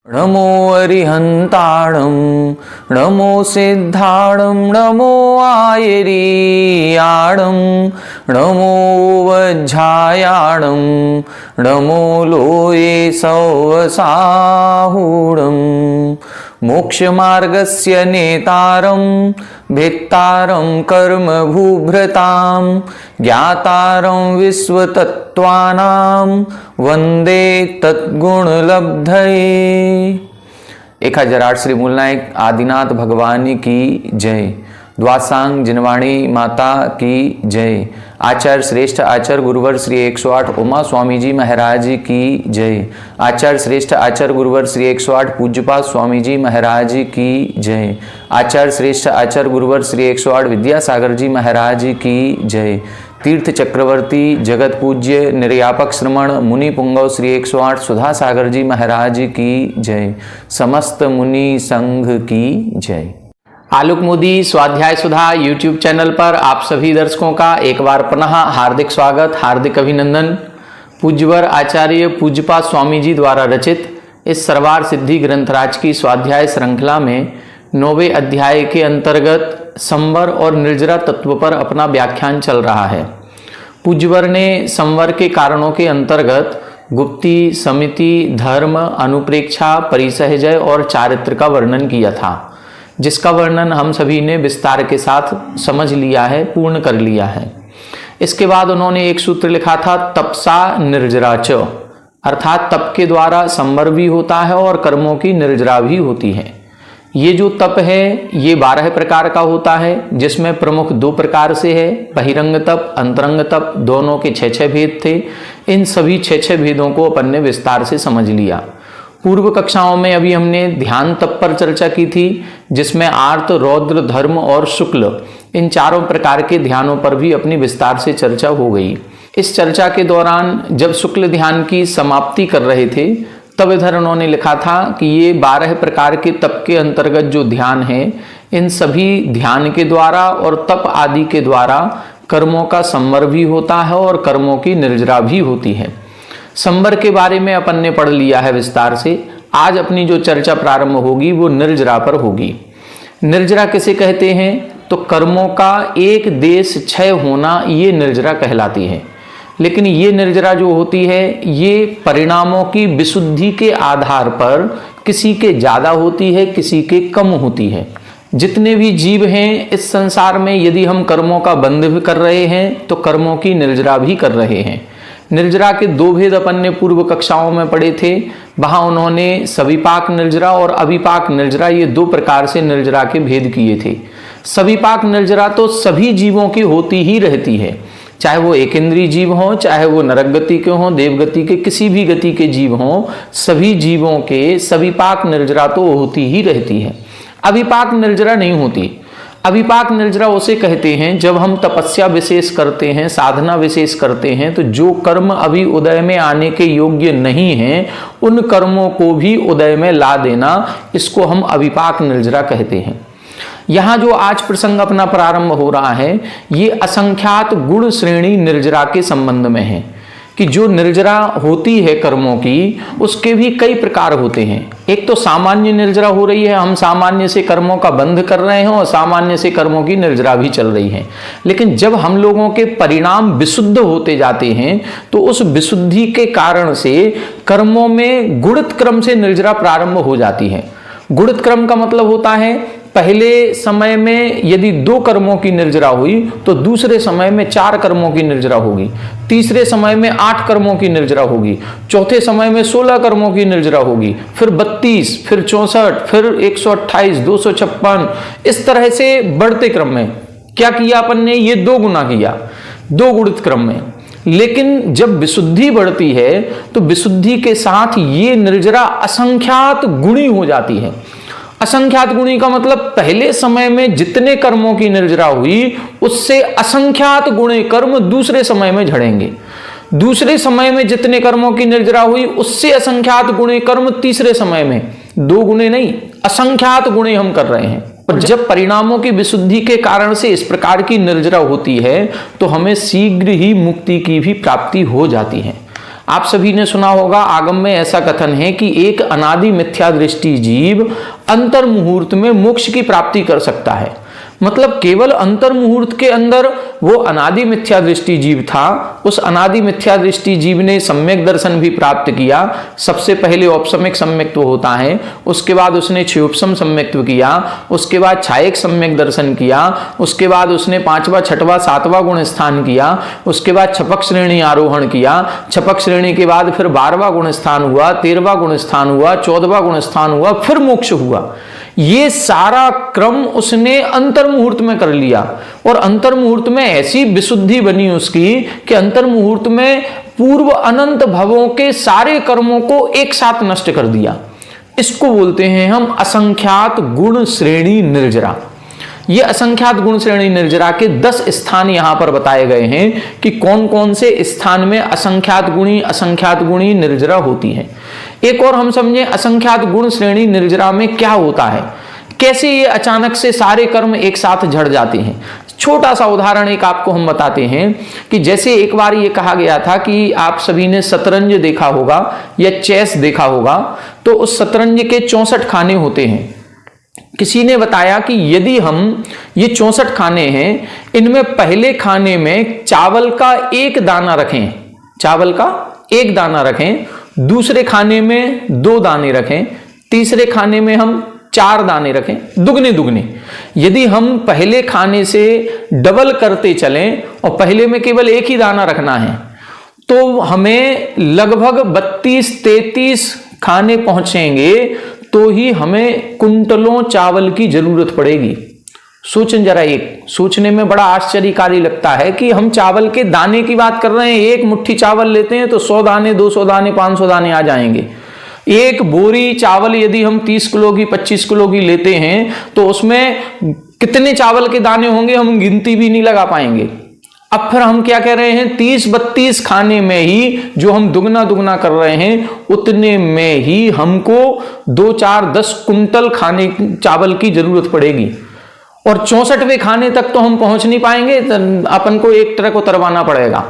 नमो अरिहंताणं नमो सिद्धाणं नमो आयरीयाणं नमो वज्झायाणं नमो लोये सौवसाहुणं मोक्षमार्गस्य नेतारं भेत्तारं कर्मभूभृतां ज्ञातारं विश्वतत्त्वानां वंदे तद्गुणलब्धये। 1008 श्री मूलनायक आदिनाथ भगवान की जय। द्वासांग जिनवाणी माता की जय। आचार्य श्रेष्ठ आचार्य गुरुवर श्री 108 उमा स्वामी जी महाराज की जय। आचार्य श्रेष्ठ आचार्य गुरुवर श्री 108 पूज्यपाद स्वामी जी महाराज की जय। आचार्य श्रेष्ठ आचार्य गुरुवर श्री 108 विद्यासागर जी महाराज की जय। तीर्थ चक्रवर्ती जगत पूज्य निर्यापक श्रमण मुनि पुंगव श्री 108 सुधा सागर जी महाराज की जय। समस्त मुनि संघ की जय। आलोक मोदी स्वाध्याय सुधा यूट्यूब चैनल पर आप सभी दर्शकों का एक बार पुनः हार्दिक स्वागत, हार्दिक अभिनंदन। पूज्यवर आचार्य पूज्यपाद स्वामी जी द्वारा रचित इस सर्वार सिद्धि ग्रंथराज की स्वाध्याय श्रृंखला में 9वें अध्याय के अंतर्गत संवर और निर्जरा तत्व पर अपना व्याख्यान चल रहा है। पूज्यवर ने संवर के कारणों के अंतर्गत गुप्ती, समिति, धर्म, अनुप्रेक्षा, परिसहजय और चारित्र का वर्णन किया था, जिसका वर्णन हम सभी ने विस्तार के साथ समझ लिया है, पूर्ण कर लिया है। इसके बाद उन्होंने एक सूत्र लिखा था तपसा निर्जराच, अर्थात तप के द्वारा संवर भी होता है और कर्मों की निर्जरा भी होती है। ये जो तप है ये 12 प्रकार का होता है, जिसमें प्रमुख 2 प्रकार से है, बहिरंग तप, अंतरंग तप, दोनों के 6 भेद थे। इन सभी 6 भेदों को अपन ने विस्तार से समझ लिया। पूर्व कक्षाओं में अभी हमने ध्यान तप पर चर्चा की थी, जिसमें आर्त, रौद्र, धर्म और शुक्ल इन 4 प्रकार के ध्यानों पर भी अपनी विस्तार से चर्चा हो गई। इस चर्चा के दौरान जब शुक्ल ध्यान की समाप्ति कर रहे थे तब इधर उन्होंने लिखा था कि ये 12 प्रकार के तप के अंतर्गत जो ध्यान है, इन सभी ध्यान के द्वारा और तप आदि के द्वारा कर्मों का संवर भी होता है और कर्मों की निर्जरा भी होती है। संवर के बारे में अपन ने पढ़ लिया है विस्तार से। आज अपनी जो चर्चा प्रारंभ होगी वो निर्जरा पर होगी। निर्जरा किसे कहते हैं? तो कर्मों का एक देश क्षय होना ये निर्जरा कहलाती है। लेकिन ये निर्जरा जो होती है ये परिणामों की विशुद्धि के आधार पर किसी के ज़्यादा होती है, किसी के कम होती है। जितने भी जीव हैं इस संसार में, यदि हम कर्मों का बंध भी कर रहे हैं तो कर्मों की निर्जरा भी कर रहे हैं। निर्जरा के 2 भेद अपन ने पूर्व कक्षाओं में पढ़े थे। वहाँ उन्होंने सविपाक निर्जरा और अविपाक निर्जरा ये 2 प्रकार से निर्जरा के भेद किए थे। सविपाक निर्जरा तो सभी जीवों की होती ही रहती है, चाहे वो एक इंद्रिय जीव हों, चाहे वो नरक गति के हों, देवगति के, किसी भी गति के जीव हों, सभी जीवों के सविपाक निर्जरा तो होती ही रहती है। अविपाक निर्जरा नहीं होती। अविपाक निर्जरा उसे कहते हैं जब हम तपस्या विशेष करते हैं, साधना विशेष करते हैं, तो जो कर्म अभी उदय में आने के योग्य नहीं हैं उन कर्मों को भी उदय में ला देना, इसको हम अविपाक निर्जरा कहते हैं। यहाँ जो आज प्रसंग अपना प्रारंभ हो रहा है ये असंख्यात गुण श्रेणी निर्जरा के संबंध में है कि जो निर्जरा होती है कर्मों की उसके भी कई प्रकार होते हैं। एक तो सामान्य निर्जरा हो रही है, हम सामान्य से कर्मों का बंध कर रहे हैं और सामान्य से कर्मों की निर्जरा भी चल रही है। लेकिन जब हम लोगों के परिणाम विशुद्ध होते जाते हैं तो उस विशुद्धि के कारण से कर्मों में गुणित क्रम से निर्जरा प्रारंभ हो जाती है। गुणित क्रम का मतलब होता है पहले समय में यदि 2 कर्मों की निर्जरा हुई तो दूसरे समय में 4 कर्मों की निर्जरा होगी, तीसरे समय में 8 कर्मों की निर्जरा होगी, चौथे समय में 16 कर्मों की निर्जरा होगी, फिर 32, फिर 64, फिर 128, 256, इस तरह से बढ़ते क्रम में क्या किया अपन ने? ये 2 गुना किया, 2 गुणित क्रम में। लेकिन जब विशुद्धि बढ़ती है तो विशुद्धि के साथ ये निर्जरा असंख्यात गुणी हो जाती है। असंख्यात गुणी का मतलब पहले समय में जितने कर्मों की निर्जरा हुई उससे असंख्यात गुणे कर्म दूसरे समय में झड़ेंगे। दूसरे समय में जितने कर्मों की निर्जरा हुई उससे असंख्यात गुणे कर्म तीसरे समय में, 2 गुणे नहीं, असंख्यात गुणे हम कर रहे हैं। और जब परिणामों की विशुद्धि के कारण से इस प्रकार की निर्जरा होती है तो हमें शीघ्र ही मुक्ति की भी प्राप्ति हो जाती है। आप सभी ने सुना होगा, आगम में ऐसा कथन है कि एक अनादि मिथ्या दृष्टि जीव अंतर मुहूर्त में मोक्ष की प्राप्ति कर सकता है। मतलब केवल अंतर मुहूर्त के अंदर वो अनादि मिथ्या दृष्टि जीव था, उस अनादि मिथ्या दृष्टि जीव ने सम्यक दर्शन भी प्राप्त किया। सबसे पहले औपसमिक सम्यक्त्व होता है, उसके बाद उसने क्षयोपसम सम्यक्त्व किया, उसके बाद छायक सम्यक दर्शन किया, उसके बाद उसने 5वां 6वां 7वां गुण स्थान किया, उसके बाद छपक श्रेणी आरोहण किया, छपक श्रेणी के बाद फिर 12वां गुण स्थान हुआ, 13वां गुण स्थान हुआ, 14वां गुण स्थान हुआ, फिर मोक्ष हुआ। ये सारा क्रम उसने अंतर मुहूर्त में कर लिया और अंतर मुहूर्त में ऐसी विशुद्धि बनी उसकी कि अंतर मुहूर्त में पूर्व अनंत भवों के सारे कर्मों को एक साथ नष्ट कर दिया। इसको बोलते हैं हम असंख्यात गुण श्रेणी निर्जरा। ये असंख्यात गुण श्रेणी निर्जरा के 10 स्थान यहां पर बताए गए हैं कि कौन कौन से स्थान में असंख्यात गुणी निर्जरा होती है। एक और हम समझें, असंख्यात गुण श्रेणी निर्जरा में क्या होता है, कैसे ये अचानक से सारे कर्म एक साथ झड़ जाते हैं। छोटा सा उदाहरण एक आपको हम बताते हैं कि जैसे एक बार ये कहा गया था कि आप सभी ने शतरंज देखा होगा या चेस देखा होगा, तो उस शतरंज के 64 खाने होते हैं। किसी ने बताया कि यदि हम ये 64 खाने हैं, इनमें पहले खाने में चावल का एक दाना रखें, चावल का एक दाना रखें, दूसरे खाने में 2 दाने रखें, तीसरे खाने में हम 4 दाने रखें, दुगने दुगने। यदि हम पहले खाने से डबल करते चलें और पहले में केवल एक ही दाना रखना है, तो हमें लगभग 32-33 खाने पहुंचेंगे तो ही हमें कुंटलों चावल की जरूरत पड़ेगी। सोचें जरा, एक सोचने में बड़ा आश्चर्यकारी लगता है कि हम चावल के दाने की बात कर रहे हैं। एक मुट्ठी चावल लेते हैं तो 100 दाने, 200 दाने, 500 दाने आ जाएंगे। एक बोरी चावल यदि हम 30 किलो की, 25 किलो की लेते हैं तो उसमें कितने चावल के दाने होंगे हम गिनती भी नहीं लगा पाएंगे। अब फिर हम क्या कह रहे हैं, 30-32 खाने में ही जो हम दुगना कर रहे हैं, उतने में ही हमको 2, 4, 10 कुंटल खाने चावल की जरूरत पड़ेगी। और 64वें खाने तक तो हम पहुंच नहीं पाएंगे, अपन को एक ट्रक उतरवाना पड़ेगा।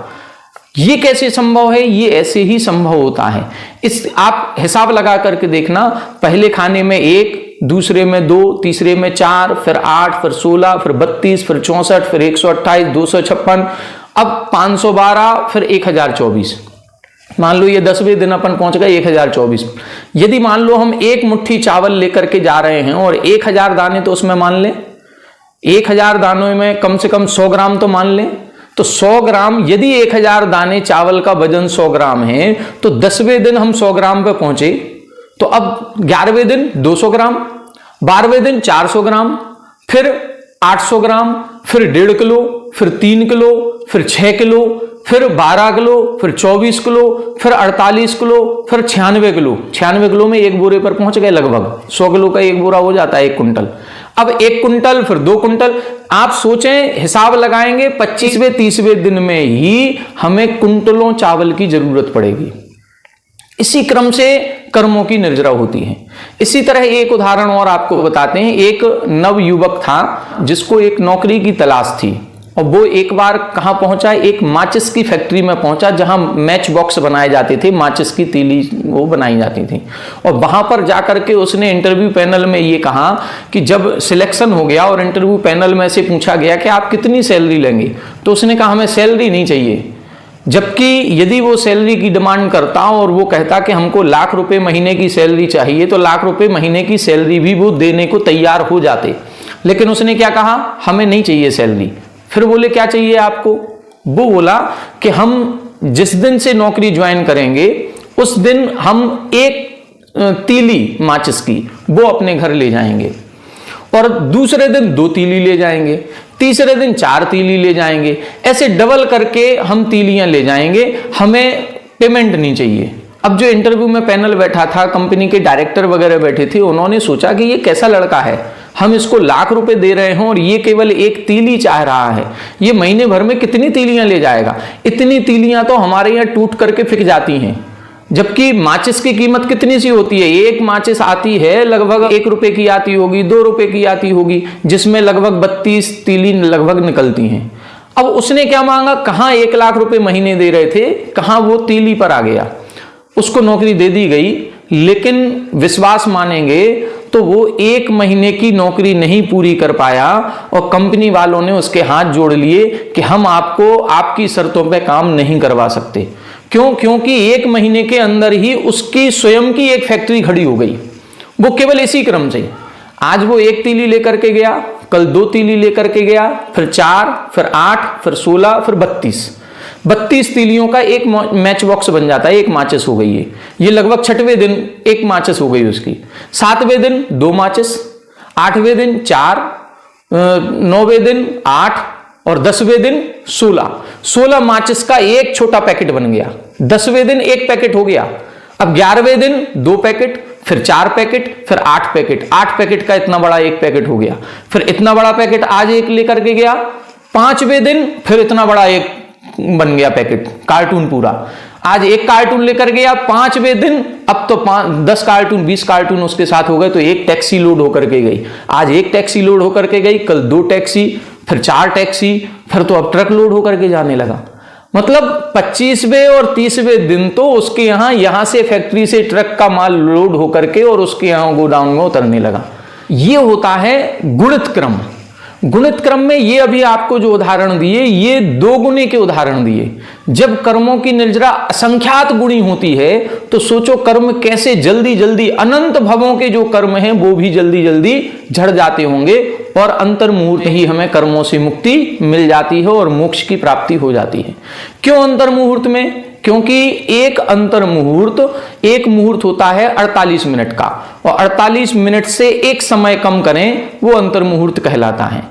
ये कैसे संभव है? ये ऐसे ही संभव होता है। इस आप हिसाब लगा करके देखना, पहले खाने में 1, दूसरे में 2, तीसरे में 4, फिर 8, फिर 16, फिर 32, फिर 64, फिर 128, 256, अब 512, फिर 1024। मान लो ये 10वें दिन अपन पहुंच गए 1024। यदि मान लो हम एक मुट्ठी चावल लेकर के जा रहे हैं और 1000 दाने, तो उसमें मान लें 1000 दानों में कम से कम 100 ग्राम तो मान लें। तो 100 ग्राम, यदि 1000 दाने चावल का वजन 100 ग्राम है, तो 10वें दिन हम 100 ग्राम पे पहुंचे। तो अब 11वें दिन 200 ग्राम, 12वें दिन 400 ग्राम, फिर 800 ग्राम, फिर 1.5 किलो, फिर 3 किलो, फिर 6 किलो, फिर 12 किलो, फिर 24 किलो, फिर 48 किलो, फिर 96 किलो। 96 किलो में एक बोरे पर पहुंच गए। लगभग 100 किलो का एक बोरा हो जाता है 1 कुंटल। अब 1 कुंटल, फिर 2 कुंटल। आप सोचें, हिसाब लगाएंगे, 25वें 30वें दिन में ही हमें कुंटलों चावल की जरूरत पड़ेगी। इसी क्रम से कर्मों की निर्जरा होती है। इसी तरह एक उदाहरण और आपको बताते हैं। एक नव युवक था जिसको एक नौकरी की तलाश थी और वो एक बार कहां पहुंचा, एक माचिस की फैक्ट्री में पहुंचा जहां मैच बॉक्स बनाए जाते थे, माचिस की तीली वो बनाई जाती थी। और वहां पर जाकर के उसने इंटरव्यू पैनल में ये कहा कि जब सिलेक्शन हो गया और इंटरव्यू पैनल में से पूछा गया कि आप कितनी सैलरी लेंगे, तो उसने कहा हमें सैलरी नहीं चाहिए। जबकि यदि वो सैलरी की डिमांड करता और वो कहता कि हमको लाख रुपए महीने की सैलरी चाहिए, तो लाख रुपए महीने की सैलरी भी वो देने को तैयार हो जाते। लेकिन उसने क्या कहा, हमें नहीं चाहिए सैलरी। फिर बोले क्या चाहिए आपको? वो बोला कि हम जिस दिन से नौकरी ज्वाइन करेंगे उस दिन हम एक तीली माचिस की वो अपने घर ले जाएंगे, और दूसरे दिन 2 तीली ले जाएंगे, तीसरे दिन 4 तीली ले जाएंगे। ऐसे डबल करके हम तीलियां ले जाएंगे, हमें पेमेंट नहीं चाहिए। अब जो इंटरव्यू में पैनल बैठा था, कंपनी के डायरेक्टर वगैरह बैठे थे, उन्होंने सोचा कि ये कैसा लड़का है, हम इसको लाख रुपए दे रहे हैं और ये केवल एक तीली चाह रहा है। ये महीने भर में कितनी तीलियां ले जाएगा? इतनी तीलियां तो हमारे यहाँ टूट करके फिक जाती हैं। जबकि माचिस की कीमत कितनी सी होती है? एक माचिस आती है लगभग 1 रुपए की आती होगी, 2 रुपए की आती होगी, जिसमें लगभग 32 तीली लगभग निकलती हैं। अब उसने क्या मांगा, कहां 1 लाख रुपए महीने दे रहे थे, कहां वो तीली पर आ गया। उसको नौकरी दे दी गई, लेकिन विश्वास मानेंगे तो वो 1 महीने की नौकरी नहीं पूरी कर पाया और कंपनी वालों ने उसके हाथ जोड़ लिए कि हम आपको आपकी शर्तों पे काम नहीं करवा सकते। क्यों? क्योंकि 1 महीने के अंदर ही उसकी स्वयं की एक फैक्ट्री खड़ी हो गई, वो केवल इसी क्रम से। आज वो 1 तीली लेकर के गया, कल 2 तीली लेकर के गया, फिर 4, फिर 8, फिर 16, फिर 32 तीलियों का एक मैच बॉक्स बन जाता है, 1 माचिस हो गई है। ये लगभग 6वें दिन 1 माचिस हो गई उसकी, 7वें दिन 2 माचिस, 8वें दिन 4, 9वें दिन 8 और 10वें दिन 16 माचिस का एक छोटा पैकेट बन गया। 10वें दिन 1 पैकेट हो गया। अब 11वें दिन 2 पैकेट, फिर 4 पैकेट, फिर 8 पैकेट, 8 पैकेट का इतना बड़ा 1 पैकेट हो गया। फिर इतना बड़ा पैकेट आज 1 लेकर के गया। 5वें दिन फिर इतना बड़ा 1 बन गया पैकेट, कार्टून पूरा। आज 1 कार्टून लेकर गया। 5वें दिन अब तो 10 कार्टून 20 कार्टून उसके साथ हो गए, तो 1 टैक्सी लोड होकर के गई। आज 1 टैक्सी लोड होकर के गई, कल 2 टैक्सी, फिर 4 टैक्सी, फिर तो अब ट्रक लोड होकर के जाने लगा। मतलब 25वें और 30वें दिन तो उसके यहां से फैक्ट्री से ट्रक का माल लोड होकर के और उसके यहां गोडाउन में उतरने लगा। ये होता है गुणित क्रम। गुणित क्रम में ये अभी आपको जो उदाहरण दिए, ये 2 गुने के उदाहरण दिए। जब कर्मों की निर्जरा असंख्यात गुणी होती है तो सोचो कर्म कैसे जल्दी जल्दी, अनंत भवों के जो कर्म हैं वो भी जल्दी जल्दी झड़ जाते होंगे और अंतर मुहूर्त ही हमें कर्मों से मुक्ति मिल जाती है और मोक्ष की प्राप्ति हो जाती है। क्यों अंतर मुहूर्त में? क्योंकि एक अंतर मुहूर्त, एक मुहूर्त होता है 48 मिनट का, और 48 मिनट से एक समय कम करें वो अंतर मुहूर्त कहलाता है।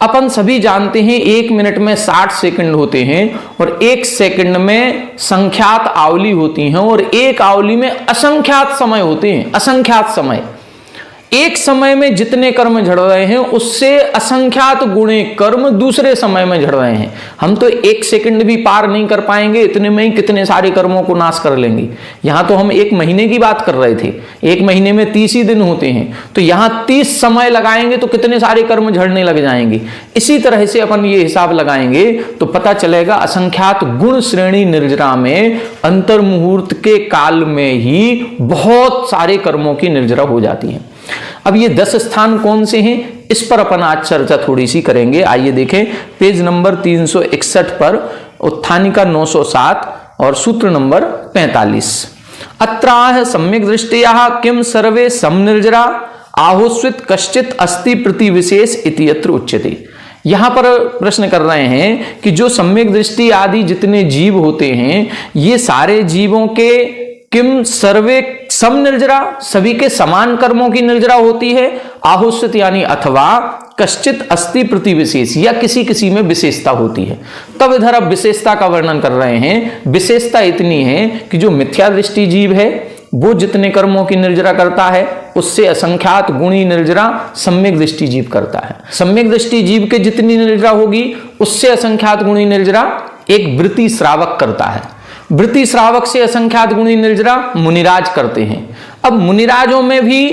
अपन सभी जानते हैं 1 मिनट में 60 सेकंड होते हैं और 1 सेकंड में संख्यात आवली होती हैं और 1 आवली में असंख्यात समय होते हैं, असंख्यात समय। एक समय में जितने कर्म झड़ रहे हैं उससे असंख्यात गुणे कर्म दूसरे समय में झड़ रहे हैं। हम तो 1 सेकंड भी पार नहीं कर पाएंगे, इतने में ही कितने सारे कर्मों को नाश कर लेंगे। यहां तो हम 1 महीने की बात कर रहे थे, 1 महीने में 30 ही दिन होते हैं, तो यहां 30 समय लगाएंगे तो कितने सारे कर्म झड़ने लग जाएंगे। इसी तरह से अपन ये हिसाब लगाएंगे तो पता चलेगा असंख्यात गुण श्रेणी निर्जरा में अंतर मुहूर्त के काल में ही बहुत सारे कर्मों की निर्जरा हो जाती है। अब ये 10 स्थान कौन से हैं, इस पर अपन आज चर्चा थोड़ी सी करेंगे। आइए देखें पेज नंबर 361 पर उत्थानिका 907 और सूत्र नंबर 45। अत्राह सम्यक दृष्टिया किम सर्वे समनिर्जरा आहुस्वित कश्चित अस्ति प्रति विशेष इति यत्र उच्यते। यहां पर प्रश्न कर रहे हैं कि जो सम्यक दृष्टि आदि जितने जीव होते हैं, ये सारे जीवों के किम सर्वे सम निर्जरा, सभी के समान कर्मों की निर्जरा होती है। आहुस्वित यानी अथवा, कश्चित अस्ति प्रति विशेष, या किसी किसी में विशेषता होती है। तब इधर अब विशेषता का वर्णन कर रहे हैं। विशेषता इतनी है कि जो मिथ्या दृष्टि जीव है वो जितने कर्मों की निर्जरा करता है उससे असंख्यात गुणी निर्जरा सम्यक दृष्टि जीव करता है। सम्यक दृष्टि जीव के जितनी निर्जरा होगी उससे असंख्यात गुणी निर्जरा एक वृत्ति श्रावक करता है। वृत्ति श्रावक से असंख्यात गुणी निर्जरा मुनिराज करते हैं। अब मुनिराजों में भी,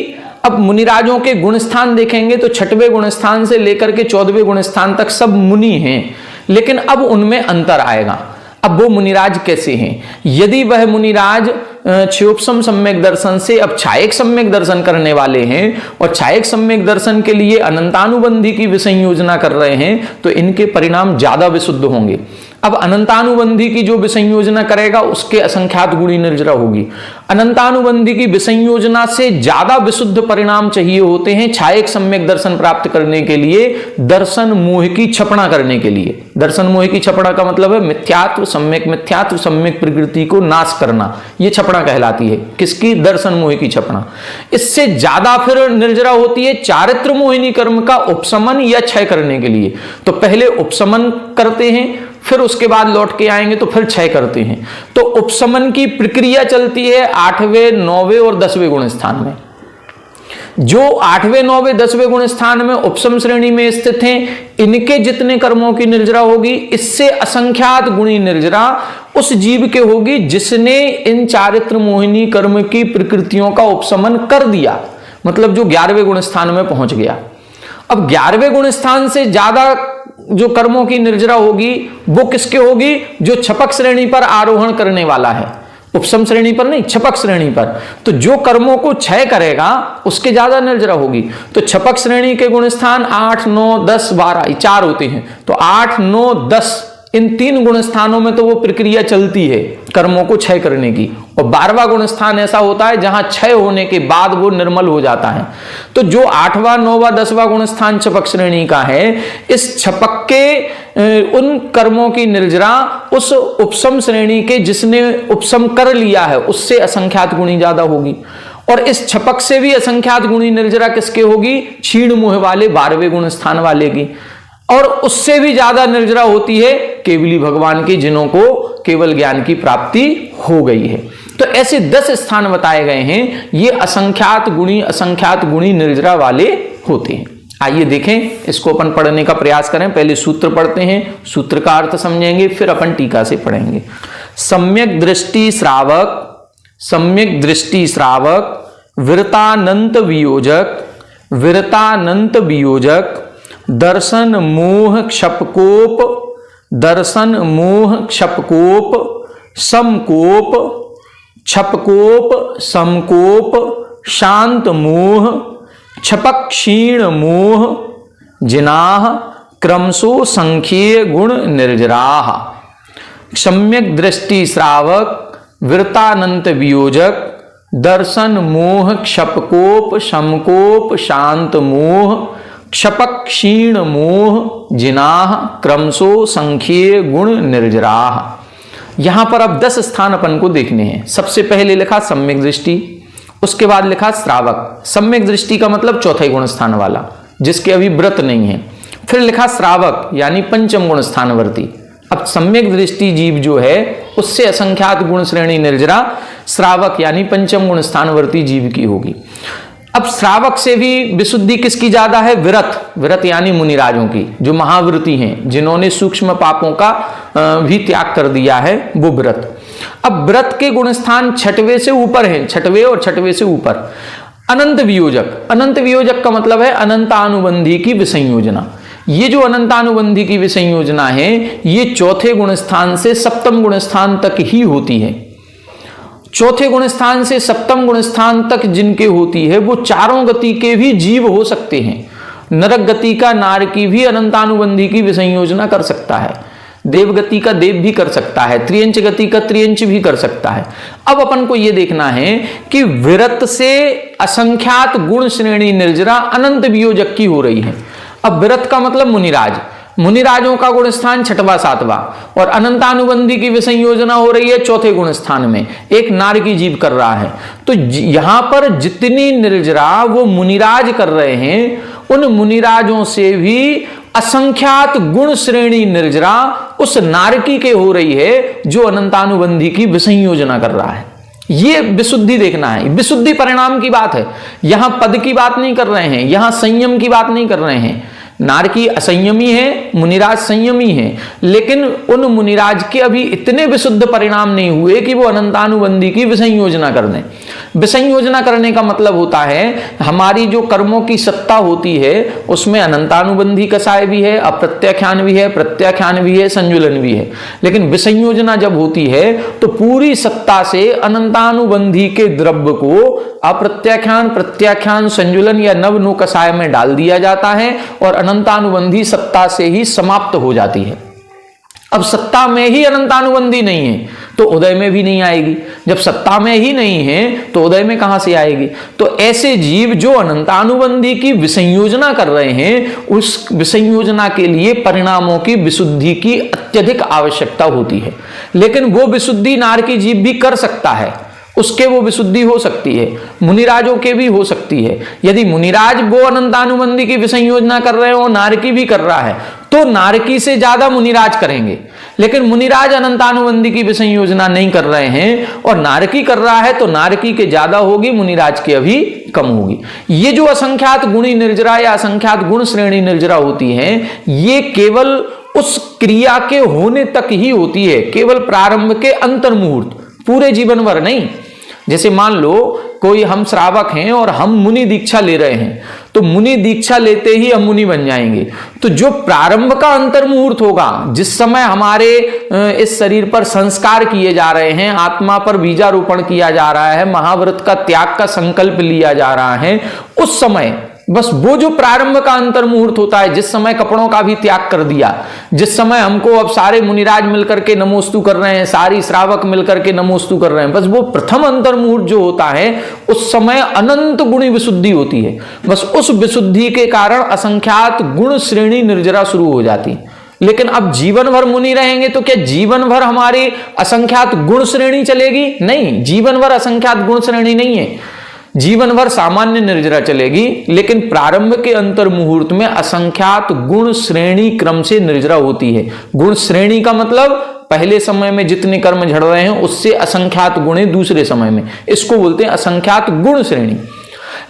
अब मुनिराजों के गुण स्थान देखेंगे तो 6वें गुण स्थान से लेकर के 14वें गुण स्थान तक सब मुनि हैं, लेकिन अब उनमें अंतर आएगा। अब वो मुनिराज कैसे हैं? यदि वह मुनिराज क्षोपसम सम्यक दर्शन से अब छायक सम्यक दर्शन करने वाले हैं और छायक सम्यक दर्शन के लिए अनंतानुबंधी की विसंयोजना कर रहे हैं तो इनके परिणाम ज्यादा विशुद्ध होंगे। अब अनंतानुबंधी की जो विसंयोजना करेगा उसके असंख्यात गुणी निर्जरा होगी। अनंतानुबंधी की विसंयोजना से ज्यादा विशुद्ध परिणाम चाहिए होते हैं छायक सम्यक दर्शन प्राप्त करने के लिए, दर्शन मोह की छपना करने के लिए। दर्शन मोह की छपना का मतलब है मिथ्यात्व, सम्यक प्रकृति को नाश करना, ये छपना कहलाती है। किसकी? दर्शन मोह की छपना। इससे ज्यादा फिर निर्जरा होती है चारित्र मोहिनी कर्म का उपशमन या क्षय करने के लिए। तो पहले उपशमन करते हैं, फिर उसके बाद लौट के आएंगे तो फिर क्षय करते हैं। तो उपशमन की प्रक्रिया चलती है 8वें, 9वें और 10वें गुण स्थान में। जो 8वें, 9वें, 10वें गुण स्थान में उपशम श्रेणी में स्थित हैं, इनके जितने कर्मों की निर्जरा होगी इससे असंख्यात गुणी निर्जरा उस जीव के होगी जिसने इन चारित्र मोहिनी कर्म की प्रकृतियों का उपशमन कर दिया, मतलब जो 11वें गुण स्थान में पहुंच गया। अब 11वें गुण स्थान से ज्यादा जो कर्मों की निर्जरा होगी वो किसके होगी? जो छपक श्रेणी पर आरोहण करने वाला है, उपसम श्रेणी पर नहीं, छपक श्रेणी पर। तो जो कर्मों को क्षय करेगा उसके ज्यादा निर्जरा होगी। तो छपक श्रेणी के गुण स्थान 8, 9, 10, 12 4 होते हैं। तो 8, 9, 10 इन 3 गुण स्थानों में तो वो प्रक्रिया चलती है कर्मों को क्षय करने की। और 12वां गुण स्थान ऐसा होता है जहां क्षय होने के बाद वो निर्मल हो जाता है। तो जो 8वां, 9वां, 10वां गुण स्थान छपक श्रेणी का है, इस छपक के उन कर्मों की निर्जरा उस उपसम श्रेणी के जिसने उपसम कर लिया है उससे असंख्यात गुणी ज्यादा होगी। और इस छपक से भी असंख्यात गुणी निर्जरा किसके होगी? क्षीण मोह वाले 12वें गुण स्थान वाले की। और उससे भी ज्यादा निर्जरा होती है केवली भगवान की, जिन्हों को केवल ज्ञान की प्राप्ति हो गई है। तो ऐसे 10 स्थान बताए गए हैं, ये असंख्यात गुणी निर्जरा वाले होते हैं। आइए देखें, इसको अपन पढ़ने का प्रयास करें। पहले सूत्र पढ़ते हैं, सूत्र का अर्थ समझेंगे, फिर अपन टीका से पढ़ेंगे। सम्यक दृष्टि श्रावक विरतानंत वियोजक दर्शन मोह क्षपकोप समकोप समकोप शांत मोह क्षपक क्षीण मोह जिनाह क्रमशो संख्ये गुण निर्जराः। सम्यक दृष्टि श्रावक विरतानंत वियोजक दर्शन मोह क्षपकोप समकोप शांत मोह क्षपक क्षीण मोह जिनाह क्रमशो संख्ये गुण निर्जराः। यहां पर अब 10 स्थान अपन को देखने हैं। सबसे पहले लिखा सम्यक दृष्टि, उसके बाद लिखा श्रावक। सम्यक दृष्टि का मतलब चौथे गुण स्थान वाला, जिसके अभी व्रत नहीं है। फिर लिखा श्रावक यानी पंचम गुण स्थानवर्ती। अब सम्यक दृष्टि जीव जो है उससे असंख्यात गुण श्रेणी निर्जरा श्रावक यानी पंचम गुण स्थानवर्ती जीव की होगी। अब श्रावक से भी विशुद्धि किसकी ज्यादा है? विरत यानी मुनिराजों की, जो महाव्रती हैं, जिन्होंने सूक्ष्म पापों का भी त्याग कर दिया है, वो व्रत। अब व्रत के गुण स्थान 6वें से ऊपर हैं, 6वें और 6वें से ऊपर। अनंत वियोजक का मतलब है अनंतानुबंधी की विसंयोजना। ये जो अनंतानुबंधी की विसंयोजना है, ये चौथे गुण स्थान से सप्तम गुण स्थान तक ही होती है। चौथे गुण स्थान से सप्तम गुण स्थान तक जिनके होती है वो चारों गति के भी जीव हो सकते हैं। नरक गति का नार की भी अनंतानुबंधी की विसंयोजना कर सकता है, देवगति का देव भी कर सकता है, त्रियंच गति का त्रियंच भी कर सकता है। अब अपन को यह देखना है कि विरत से असंख्यात गुण श्रेणी निर्जरा अनंत वियोजक की हो रही है। अब विरत का मतलब मुनिराजों का गुण स्थान 6वां 7वां, और अनंतानुबंधी की विसंयोजना हो रही है चौथे गुण स्थान में, एक नार की जीव कर रहा है। तो यहां पर जितनी निर्जरा वो मुनिराज कर रहे हैं, उन मुनिराजों से भी असंख्यात गुण श्रेणी निर्जरा उस नारकी के हो रही है जो अनंतानुबंधी की विसंयोजना कर रहा है। ये विशुद्धि देखना है, विशुद्धि परिणाम की बात है। यहां पद की बात नहीं कर रहे हैं, यहां संयम की बात नहीं कर रहे हैं। नारकी असंयमी है, मुनिराज संयमी है, लेकिन उन मुनिराज के अभी इतने विशुद्ध परिणाम नहीं हुए कि वो अनंतानुबंधी की विसंयोजना कर दें। विसंयोजना करने का मतलब होता है हमारी जो कर्मों की सत्ता होती है उसमें अनंतानुबंधी कसाय भी है, अप्रत्याख्यान भी है, प्रत्याख्यान भी है, संजुलन भी है। लेकिन विसंयोजना जब होती है तो पूरी सत्ता से अनंतानुबंधी के द्रव्य को अप्रत्याख्यान, प्रत्याख्यान, संजुलन या नवनो कसाय में डाल दिया जाता है और अनंतानुबंधी सत्ता से ही समाप्त हो जाती है। अब सत्ता में ही अनंतानुबंधी नहीं है तो उदय में भी नहीं आएगी। जब सत्ता में ही नहीं है तो उदय में कहां से आएगी? तो ऐसे जीव जो अनंतानुबंधी की विसंयोजना कर रहे हैं, उस विसंयोजना के लिए परिणामों की विशुद्धि की अत्यधिक आवश्यकता होती है। लेकिन वो विशुद्धि नार की जीव भी कर सकता है, उसके वो विशुद्धि हो सकती है, मुनिराजों के भी हो सकती है। यदि मुनिराज वो अनंतानुबंधी की विसंयोजना कर रहे हो, नारकी भी कर रहा है, तो नारकी से ज्यादा मुनिराज करेंगे। लेकिन मुनिराज अनंतानुबंधी की विसंयोजना नहीं कर रहे हैं और नारकी कर रहा है तो नारकी के ज्यादा होगी, मुनिराज के अभी कम होगी। ये जो असंख्यात गुणी निर्जरा या असंख्यात गुण श्रेणी निर्जरा होती है, ये केवल उस क्रिया के होने तक ही होती है, केवल प्रारंभ के अंतर मुहूर्त, पूरे जीवन भर नहीं। जैसे मान लो कोई हम श्रावक हैं और हम मुनि दीक्षा ले रहे हैं, तो मुनि दीक्षा लेते ही हम मुनि बन जाएंगे। तो जो प्रारंभ का अंतर मुहूर्त होगा, जिस समय हमारे इस शरीर पर संस्कार किए जा रहे हैं, आत्मा पर बीजारोपण किया जा रहा है, महाव्रत का त्याग का संकल्प लिया जा रहा है, उस समय बस वो जो प्रारंभ का अंतर मुहूर्त होता है, जिस समय कपड़ों का भी त्याग कर दिया, जिस समय हमको अब सारे मुनिराज मिलकर के नमोस्तु कर रहे हैं, सारी श्रावक मिलकर के नमोस्तु कर रहे हैं, बस वो प्रथम अंतर मुहूर्त जो होता है उस समय अनंत गुणी विशुद्धि होती है। बस उस विशुद्धि के कारण असंख्यात गुण श्रेणी निर्जरा शुरू हो जाती है। लेकिन अब जीवन भर मुनि रहेंगे तो क्या जीवन भर हमारी असंख्यात गुण श्रेणी चलेगी? नहीं, जीवन भर असंख्यात गुण श्रेणी नहीं है, जीवन भर सामान्य निर्जरा चलेगी। लेकिन प्रारंभ के अंतर मुहूर्त में असंख्यात गुण श्रेणी क्रम से निर्जरा होती है। गुण श्रेणी का मतलब पहले समय में जितने कर्म झड़ रहे हैं उससे असंख्यात गुणे दूसरे समय में, इसको बोलते हैं असंख्यात गुण श्रेणी।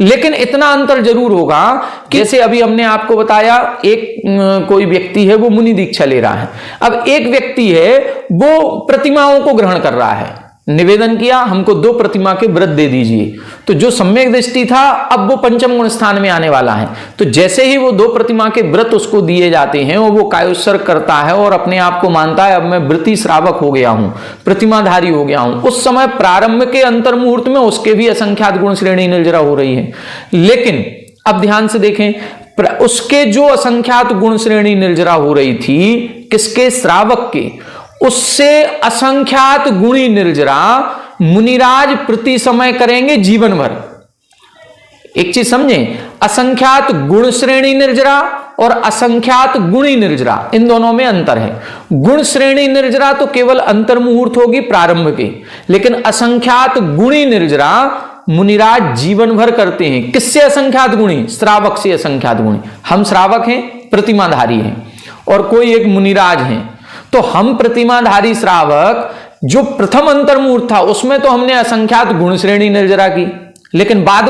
लेकिन इतना अंतर जरूर होगा कि जैसे अभी हमने आपको बताया, एक कोई व्यक्ति है वो मुनि दीक्षा ले रहा है, अब एक व्यक्ति है वो प्रतिमाओं को ग्रहण कर रहा है, निवेदन किया हमको 2 प्रतिमा के व्रत दे दीजिए, तो जो सम्यक दृष्टि था अब वो पंचम गुण स्थान में आने वाला है। तो जैसे ही वो 2 प्रतिमा के व्रत उसको दिए जाते हैं और वो कायोत्सर्ग करता है और अपने आप को मानता है अब मैं व्रती श्रावक हो गया हूं, प्रतिमाधारी हो गया हूं, उस समय प्रारंभ के अंतर मुहूर्त में उसके भी असंख्यात गुण श्रेणी निर्जरा हो रही है। लेकिन अब ध्यान से देखें, उसके जो असंख्यात गुण श्रेणी निर्जरा हो रही थी, किसके? श्रावक के, उससे असंख्यात गुणी निर्जरा मुनिराज प्रति समय करेंगे जीवन भर। एक चीज समझें, असंख्यात गुण श्रेणी निर्जरा और असंख्यात गुणी निर्जरा, इन दोनों में अंतर है। गुण श्रेणी निर्जरा तो केवल अंतर मुहूर्त होगी प्रारंभ के, लेकिन असंख्यात गुणी निर्जरा मुनिराज जीवन भर करते हैं। किससे असंख्यात गुणी? श्रावक से असंख्यात गुणी। हम श्रावक हैं, प्रतिमाधारी हैं, और कोई एक मुनिराज हैं, तो हम प्रतिमाधारी श्रावक जो प्रथम अंतर मुहूर्त था उसमें तो हमने असंख्यात गुण श्रेणी निर्जरा की, लेकिन बाद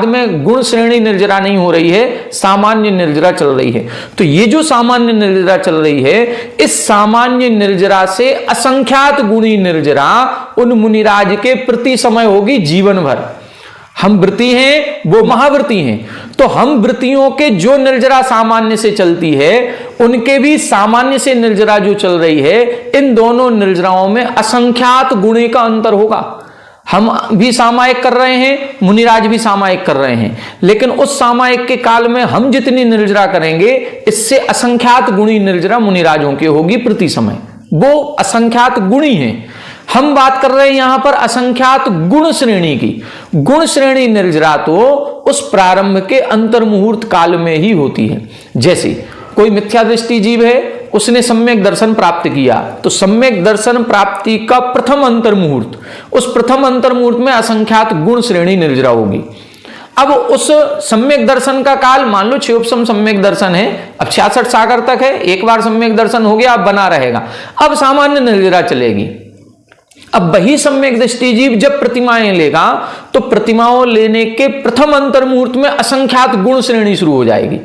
में गुण श्रेणी निर्जरा नहीं हो रही है, सामान्य निर्जरा चल रही है। तो ये जो सामान्य निर्जरा चल रही है, इस सामान्य निर्जरा से असंख्यात गुणी निर्जरा उन मुनिराज के प्रति समय होगी जीवन भर। हम व्रती हैं, वो महाव्रती हैं, तो हम व्रतियों के जो निर्जरा सामान्य से चलती है उनके भी सामान्य से निर्जरा जो चल रही है, इन दोनों निर्जराओं में असंख्यात गुणे का अंतर होगा। हम भी सामायिक कर रहे हैं, मुनिराज भी सामायिक कर रहे हैं, लेकिन उस सामायिक के काल में हम जितनी निर्जरा करेंगे इससे असंख्यात गुणी निर्जरा मुनिराजों की होगी प्रति समय। वो असंख्यात गुणी हैं। हम बात कर रहे हैं यहां पर असंख्यात गुण श्रेणी की। गुण श्रेणी निर्जरा तो उस प्रारंभ के अंतर मुहूर्त काल में ही होती है। जैसे कोई मिथ्या दृष्टि जीव है, उसने सम्यक दर्शन प्राप्त किया, तो सम्यक दर्शन प्राप्ति का प्रथम अंतर मुहूर्त, उस प्रथम अंतर मुहूर्त में असंख्यात गुण श्रेणी निर्जरा होगी। अब उस सम्यक दर्शन का काल मान लो क्षयोपम सम्यक दर्शन है, अब 66 सागर तक है, एक बार सम्यक दर्शन हो गया अब बना रहेगा। अब सामान्य निर्जरा चलेगी। अब वही सम्यक दृष्टि जीव जब प्रतिमाएं लेगा तो प्रतिमाओं लेने के प्रथम अंतर मुहूर्त में असंख्यात गुण श्रेणी शुरू हो जाएगी,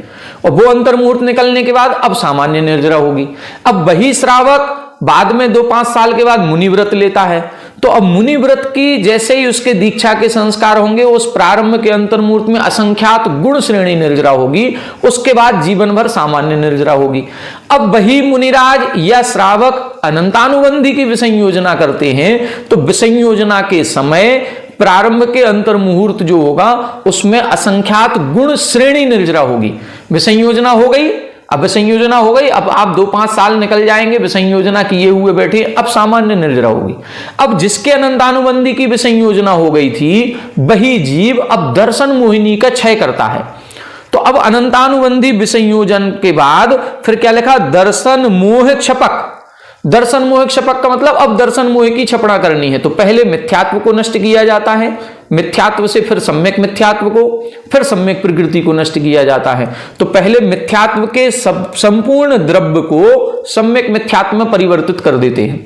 और वो अंतर मुहूर्त निकलने के बाद अब सामान्य निर्जरा होगी। अब वही श्रावक बाद में 2-5 साल के बाद मुनि व्रत लेता है, तो अब मुनि व्रत की जैसे ही उसके दीक्षा के संस्कार होंगे, उस प्रारंभ के अंतर मुहूर्त में असंख्यात गुण श्रेणी निर्जरा होगी, उसके बाद जीवन भर सामान्य निर्जरा होगी। अब वही मुनिराज या श्रावक अनंतानुबंधी की विसंयोजना करते हैं, तो विसंयोजना के समय प्रारंभ के अंतर मुहूर्त जो होगा उसमें असंख्यात गुण श्रेणी निर्जरा होगी। विसंयोजना हो गई, अब विसंयोजना हो गई, अब आप 2-5 साल निकल जाएंगे विसंयोजना किए हुए बैठे, अब सामान्य निर्जरा होगी। अब जिसके अनंतानुबंधी की विसंयोजना हो गई थी वही जीव अब दर्शन मोहिनी का क्षय करता है। तो अब अनंतानुबंधी विसंयोजन के बाद फिर क्या लिखा? दर्शन मोह क्षपक। दर्शन मोह क्षपक का मतलब अब दर्शन मोह की क्षपणा करनी है। तो पहले मिथ्यात्व को नष्ट किया जाता है, मिथ्यात्व से फिर सम्यक मिथ्यात्व को, फिर सम्यक प्रकृति को नष्ट किया जाता है। तो पहले मिथ्यात्व के संपूर्ण द्रव्य को सम्यक मिथ्यात्व में परिवर्तित कर देते हैं,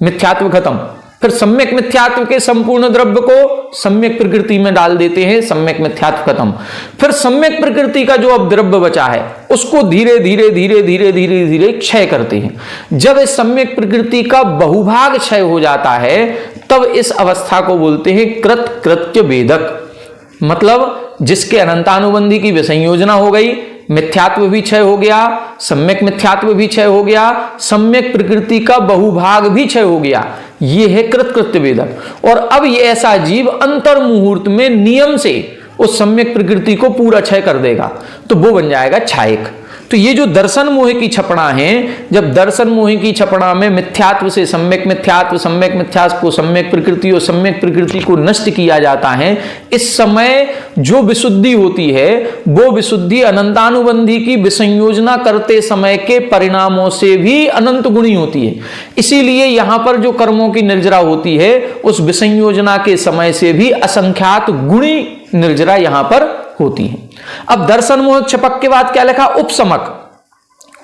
मिथ्यात्व खत्म। फिर सम्यक मिथ्यात्व के संपूर्ण द्रव्य को सम्यक प्रकृति में डाल देते हैं, सम्यक मिथ्यात्व खत्म। फिर सम्यक प्रकृति का जो अब द्रव्य बचा है उसको धीरे धीरे धीरे धीरे धीरे धीरे क्षय करते हैं। जब इस सम्यक प्रकृति का बहुभाग क्षय हो जाता है तब इस अवस्था को बोलते हैं कृत कृत्य भेदक। मतलब जिसके अनंतानुबंधी की विसंयोजना हो गई, मिथ्यात्व भी क्षय हो गया, सम्यक मिथ्यात्व भी क्षय हो गया, सम्यक प्रकृति का बहुभाग भी क्षय हो गया। ये है कृतकृत्य वेदक। और अब ये ऐसा जीव अंतर मुहूर्त में नियम से उस सम्यक प्रकृति को पूरा क्षय कर देगा, तो वो बन जाएगा छायक। तो ये जो दर्शन मोह की छपड़ा है, जब दर्शन मोह की छपड़ा में मिथ्यात्व से सम्यक मिथ्यात्व, सम्यक मिथ्यात्व को सम्यक प्रकृति और सम्यक प्रकृति को नष्ट किया जाता है, इस समय जो विशुद्धि होती है वो विशुद्धि अनंतानुबंधी की विसंयोजना करते समय के परिणामों से भी अनंत गुणी होती है। इसीलिए यहां पर जो कर्मों की निर्जरा होती है उस विसंयोजना के समय से भी असंख्यात गुणी निर्जरा यहां पर होती है। अब दर्शन मोह छपक के बाद क्या लिखा? उपसमक।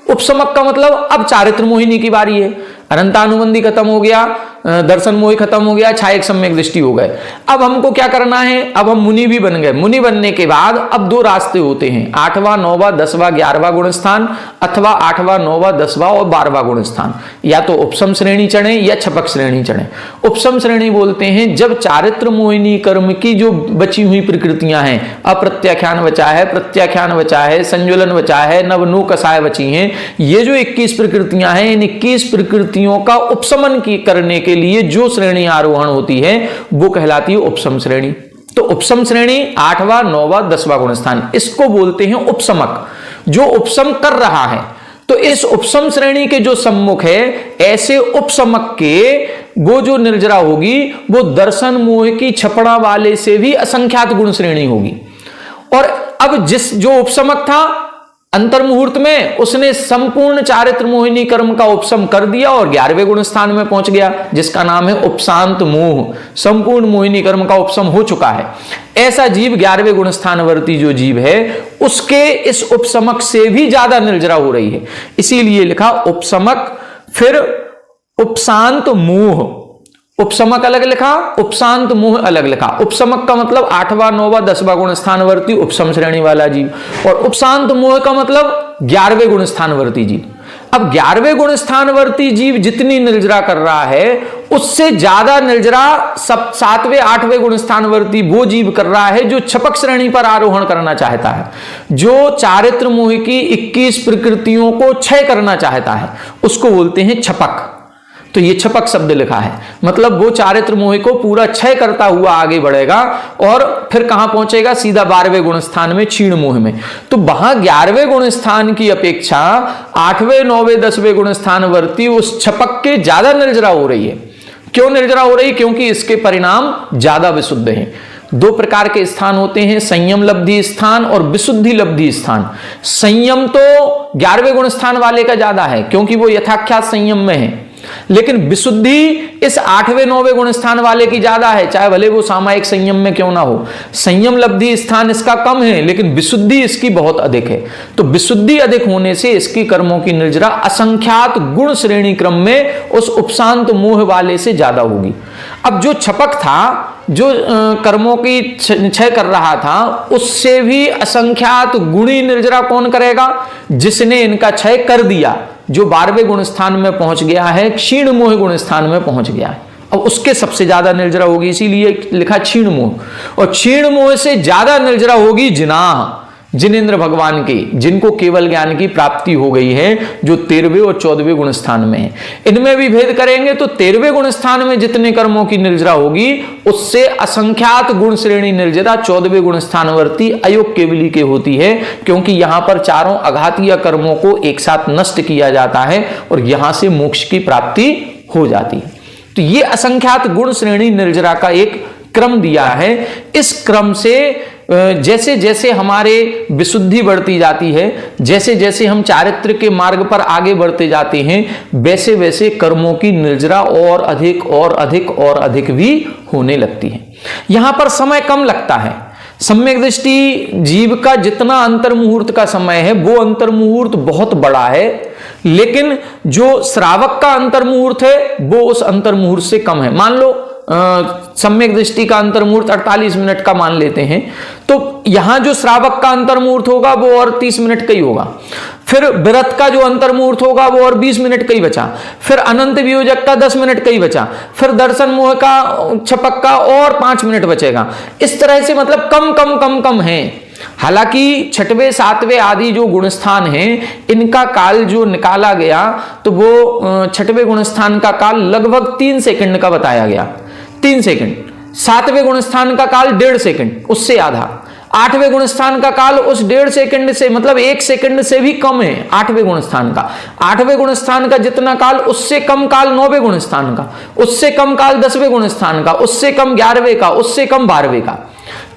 उपसमक का मतलब अब चारित्र मोहिनी की बारी है। अनंतानुबंधी खत्म हो गया, दर्शन मोह खत्म हो गया, छायक सम्यक दृष्टि हो गए। अब हमको क्या करना है? अब हम मुनि भी बन गए। मुनि बनने के बाद अब दो रास्ते होते हैं, 8वां 9वां 10वां 11वां गुण स्थान, अथवा 8वां 9वां 10वां और 12वां गुण स्थान। या तो उपसम श्रेणी चढ़े या छपक श्रेणी चढ़े। उपसम श्रेणी बोलते हैं जब चारित्र मोहिनी कर्म की जो बची हुई प्रकृतियां हैं, अप्रत्याख्यान बचा है, प्रत्याख्यान बचा है, संज्वलन बचा है, नवनु कसाय बची हैं, ये जो 21 प्रकृतियां हैं, इन 21 प्रकृतियों का उपशमन करने के लिए जो श्रेणी आरोहण होती है वो कहलाती है उपसम श्रेणी। तो उपसम श्रेणी 8वां 9वां 10वां गुण स्थान, इसको बोलते हैं उपसमक, जो उपसम कर रहा है। तो इस उपसम श्रेणी के जो सम्मुख है, ऐसे उपसमक के वो जो निर्जरा होगी वो दर्शन मोह की छपड़ा वाले से भी असंख्यात गुण श्रेणी होगी। और अब जिस जो उपसमक था अंतर मुहूर्त में, उसने संपूर्ण चारित्र मोहिनी कर्म का उपशम कर दिया और 11वें गुण स्थान में पहुंच गया, जिसका नाम है उपशांत मोह। संपूर्ण मोहिनी कर्म का उपशम हो चुका है। ऐसा जीव 11वें गुण स्थानवर्ती जो जीव है उसके इस उपसमक से भी ज्यादा निर्जरा हो रही है, इसीलिए लिखा उपसमक, फिर उपशांत मोह। उपसमक अलग लिखा, उपशांत मोह अलग लिखा। उपसमक का मतलब 8वां 9वां 10वां गुण स्थानवर्ती उपसम श्रेणी वाला जीव, और उपशांत मोह का मतलब 11वें गुण स्थानवर्ती जीव। अब 11वें गुण स्थानवर्ती जीव जितनी निर्जरा कर रहा है उससे ज्यादा निर्जरा 7वें 8वें गुण स्थानवर्ती वो जीव कर रहा है जो छपक श्रेणी पर आरोहण करना चाहता है, जो चारित्र मोह की 21 प्रकृतियों को क्षय करना चाहता है, उसको बोलते हैं छपक। तो ये छपक शब्द लिखा है, मतलब वो चारित्र मोह को पूरा क्षय करता हुआ आगे बढ़ेगा और फिर कहां पहुंचेगा? सीधा 12वें गुण स्थान में, क्षीण मोह में। तो वहां 11वें गुण स्थान की अपेक्षा 8वें 9वें 10वें गुण स्थानवर्ती उस छपक के ज्यादा निर्जरा हो रही है। क्यों निर्जरा हो रही? क्योंकि इसके परिणाम ज्यादा विशुद्ध हैं। दो प्रकार के स्थान होते हैं, संयम लब्धि स्थान और विशुद्धि लब्धि स्थान। संयम तो 11वें गुण स्थान वाले का ज्यादा है क्योंकि वो यथाख्यात संयम में है, लेकिन विशुद्धि इस 8वें 9वें गुण स्थान वाले की ज्यादा है, चाहे भले वो सामायिक संयम में क्यों ना हो। संयम लब्धि स्थान इसका कम है लेकिन विशुद्धि इसकी बहुत अधिक है। तो विशुद्धि अधिक होने से इसकी कर्मों की निर्जरा असंख्यात गुण श्रेणी क्रम में उस उपशांत मोह वाले से ज्यादा होगी। अब जो छपक था, जो कर्मों की क्षय कर रहा था, उससे भी असंख्यात गुणी निर्जरा कौन करेगा? जिसने इनका क्षय कर दिया, जो 12वें गुण स्थान में पहुंच गया है, क्षीण मोह गुण स्थान में पहुंच गया है। अब उसके सबसे ज्यादा निर्जरा होगी, इसीलिए लिखा क्षीण मोह। और क्षीण मोह से ज्यादा निर्जरा होगी जिनाह, जिनेंद्र भगवान की, जिनको केवल ज्ञान की प्राप्ति हो गई है, जो 13वें और 14वें गुण स्थान में है। इनमें भी भेद करेंगे तो 13वें गुण स्थान में जितने कर्मों की निर्जरा होगी उससे असंख्यात गुण श्रेणी निर्जरा 14वें गुण स्थानवर्ती अयोग केवली के होती है, क्योंकि यहां पर चारों अघातीय कर्मों को एक साथ नष्ट किया जाता है और यहां से मोक्ष की प्राप्ति हो जाती है। तो ये असंख्यात गुण श्रेणी निर्जरा का एक क्रम दिया है। इस क्रम से जैसे जैसे हमारे विशुद्धि बढ़ती जाती है, जैसे जैसे हम चारित्र के मार्ग पर आगे बढ़ते जाते हैं, वैसे वैसे कर्मों की निर्जरा और अधिक और अधिक और अधिक भी होने लगती है। यहां पर समय कम लगता है। सम्यक दृष्टि जीव का जितना अंतर मुहूर्त का समय है वो अंतर मुहूर्त बहुत बड़ा है, लेकिन जो श्रावक का अंतर मुहूर्त है वो उस अंतर मुहूर्त से कम है। मान लो सम्यक दृष्टि का अंतर्मुहूर्त 48 मिनट का मान लेते हैं, तो यहां जो श्रावक का अंतर्मुहूर्त होगा वो और 30 मिनट का ही होगा। फिर व्रत का जो अंतर्मुहूर्त होगा वो और 20 मिनट का ही बचा। फिर अनंत वियोजक का 10 मिनट का ही बचा। फिर दर्शन मोह का छपक का और 5 मिनट बचेगा। इस तरह से मतलब कम कम कम कम है। हालांकि छठवें सातवें आदि जो गुणस्थान हैं इनका काल जो निकाला गया तो वो छठवें गुणस्थान का काल लगभग 3 सेकंड का बताया गया, 3 सेकंड। सातवें गुणस्थान का काल 1.5 सेकंड, उससे आधा। आठवें गुणस्थान का काल उस 1.5 सेकंड से मतलब 1 सेकंड से भी कम है। आठवें गुणस्थान का, आठवें गुणस्थान का जितना काल उससे कम काल 9वें गुणस्थान का, उससे कम काल 10वें गुणस्थान का, उससे कम 11वें का, उससे कम 12वें का।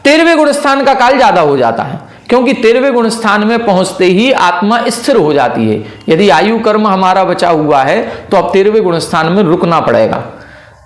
13वें गुणस्थान का काल ज्यादा हो जाता है, क्योंकि 13वें गुणस्थान में पहुंचते ही आत्मा स्थिर हो जाती है। यदि आयु कर्म हमारा बचा हुआ है तो अब 13वें गुणस्थान में रुकना पड़ेगा।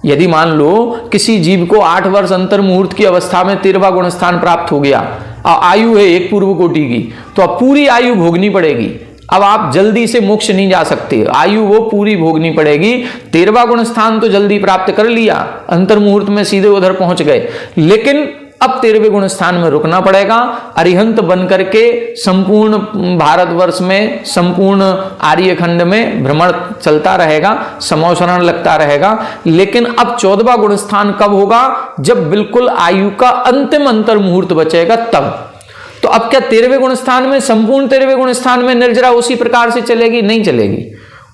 यदि मान लो किसी जीव को 8 वर्ष अंतर मुहूर्त की अवस्था में 13वां गुणस्थान प्राप्त हो गया और आयु है एक पूर्व कोटि की, तो अब पूरी आयु भोगनी पड़ेगी। अब आप जल्दी से मोक्ष नहीं जा सकते, आयु वो पूरी भोगनी पड़ेगी। 13वां गुणस्थान तो जल्दी प्राप्त कर लिया, अंतर मुहूर्त में सीधे उधर पहुंच गए, लेकिन अब 13वें गुणस्थान में रुकना पड़ेगा। अरिहंत बनकर के संपूर्ण भारतवर्ष में, संपूर्ण आर्यखंड में भ्रमण चलता रहेगा, समौसरण लगता रहेगा। लेकिन अब 14वां गुणस्थान कब होगा? जब बिल्कुल आयु का अंतिम अंतर मुहूर्त बचेगा तब। तो अब क्या 13वें गुणस्थान में, संपूर्ण 13वें गुणस्थान में निर्जरा उसी प्रकार से चलेगी? नहीं चलेगी,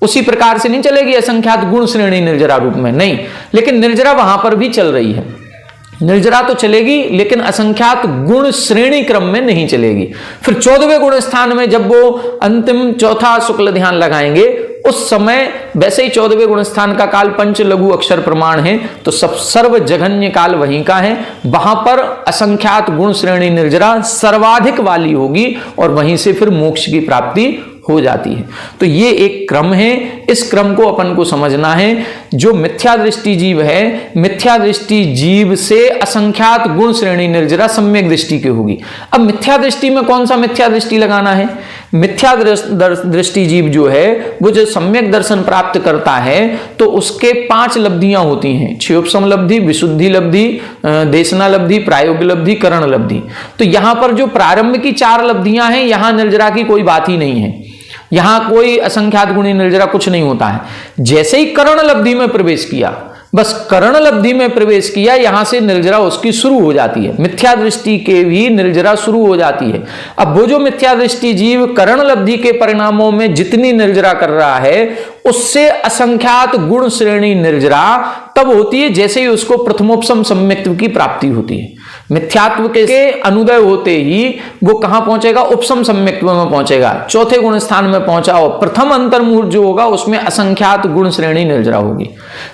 उसी प्रकार से नहीं चलेगी असंख्यात गुण श्रेणी निर्जरा रूप में, नहीं। लेकिन निर्जरा वहां पर भी चल रही है, निर्जरा तो चलेगी लेकिन असंख्यात गुण श्रेणी क्रम में नहीं चलेगी। फिर 14वें गुण स्थान में जब वो अंतिम चौथा शुक्ल ध्यान लगाएंगे उस समय वैसे ही 14वें गुण स्थान का काल पंच लघु अक्षर प्रमाण है, तो सब सर्व जघन्य काल वहीं का है। वहां पर असंख्यात गुण श्रेणी निर्जरा सर्वाधिक वाली होगी और वहीं से फिर मोक्ष की प्राप्ति हो जाती है। तो ये एक क्रम है, इस क्रम को अपन को समझना है। जो मिथ्या दृष्टि जीव है, मिथ्या दृष्टि जीव से असंख्यात गुण श्रेणी निर्जरा सम्यक दृष्टि की होगी। अब मिथ्या दृष्टि में कौन सा मिथ्या दृष्टि लगाना है? मिथ्या दृष्टि जीव जो है वो जो सम्यक दर्शन प्राप्त करता है तो उसके 5 लब्धियां होती हैं, क्षयोपशम लब्धि, विशुद्धि लब्धि, देशना लब्धि, प्रायोगिक लब्धि, करण लब्धि। तो यहां पर जो प्रारंभ की 4 लब्धियां हैं यहां निर्जरा की कोई बात ही नहीं है, यहां कोई असंख्यात गुणी निर्जरा कुछ नहीं होता है। जैसे ही करण लब्धि में प्रवेश किया, बस करण लब्धि में प्रवेश किया, यहां से निर्जरा उसकी शुरू हो जाती है। मिथ्या दृष्टि के भी निर्जरा शुरू हो जाती है। अब वो जो मिथ्या दृष्टि जीव करण लब्धि के परिणामों में जितनी निर्जरा कर रहा है उससे असंख्यात गुण श्रेणी निर्जरा तब होती है जैसे ही उसको प्रथमोपशम सम्यक्त्व की प्राप्ति होती है। मिथ्यात्व के अनुदय होते ही वो कहां पहुंचेगा? उपशम सम्यक्त्व में पहुंचेगा, चौथे गुण स्थान में पहुंचा हो। प्रथम अंतर्मुहूर्त जो होगा उसमें असंख्यात गुण श्रेणी निर्जरा होगी।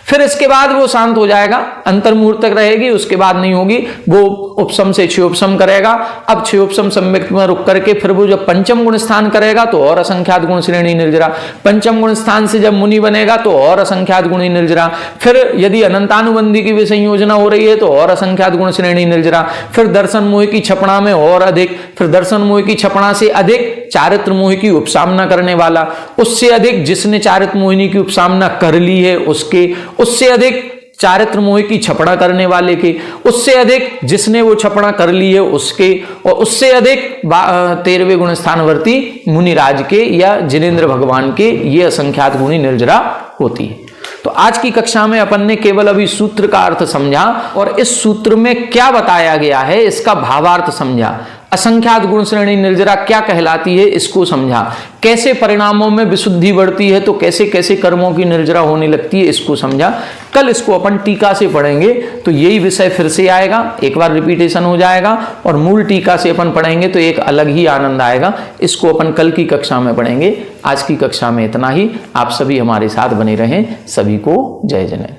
फिर इसके बाद वो शांत हो जाएगा, अंतर्मुहूर्त तक रहेगी, उसके बाद नहीं होगी। वो उपशम से क्षयोपशम करेगा। अब क्षयोपशम सम्यक्त्व में रुक करके फिर वो जब पंचम गुण स्थान करेगा तो और असंख्यात गुण श्रेणी निर्जरा। पंचम गुण स्थान से जब मुनि बनेगा तो और असंख्यात गुणी निर्जरा। फिर यदि अनंतानुबंधी की भी संयोजना हो रही है तो और असंख्यात गुण श्रेणी निर्जरा। फिर दर्शन मोह की छपड़ा में और अधिक, फिर दर्शन मोह की छपड़ा से अधिक चारित्र मोह की उपसामना करने वाला, उससे अधिक जिसने चारित्र मोहिनी की उपसामना कर ली है उसके, उससे अधिक चारित्र मोह की छपड़ा करने वाले के, उससे अधिक जिसने वो छपड़ा कर ली है उसके, और उससे अधिक 13वें गुण स्थानवर्ती मुनिराज के या जिनेन्द्र भगवान के, ये असंख्यात गुणी निर्जरा होती है। तो आज की कक्षा में अपन ने केवल अभी सूत्र का अर्थ समझा और इस सूत्र में क्या बताया गया है इसका भावार्थ समझा। असंख्यात गुण श्रेणी निर्जरा क्या कहलाती है इसको समझा। कैसे परिणामों में विशुद्धि बढ़ती है तो कैसे कैसे कर्मों की निर्जरा होने लगती है इसको समझा। कल इसको अपन टीका से पढ़ेंगे तो यही विषय फिर से आएगा, एक बार रिपीटेशन हो जाएगा और मूल टीका से अपन पढ़ेंगे तो एक अलग ही आनंद आएगा। इसको अपन कल की कक्षा में पढ़ेंगे। आज की कक्षा में इतना ही। आप सभी हमारे साथ बने रहें। सभी को जय जय।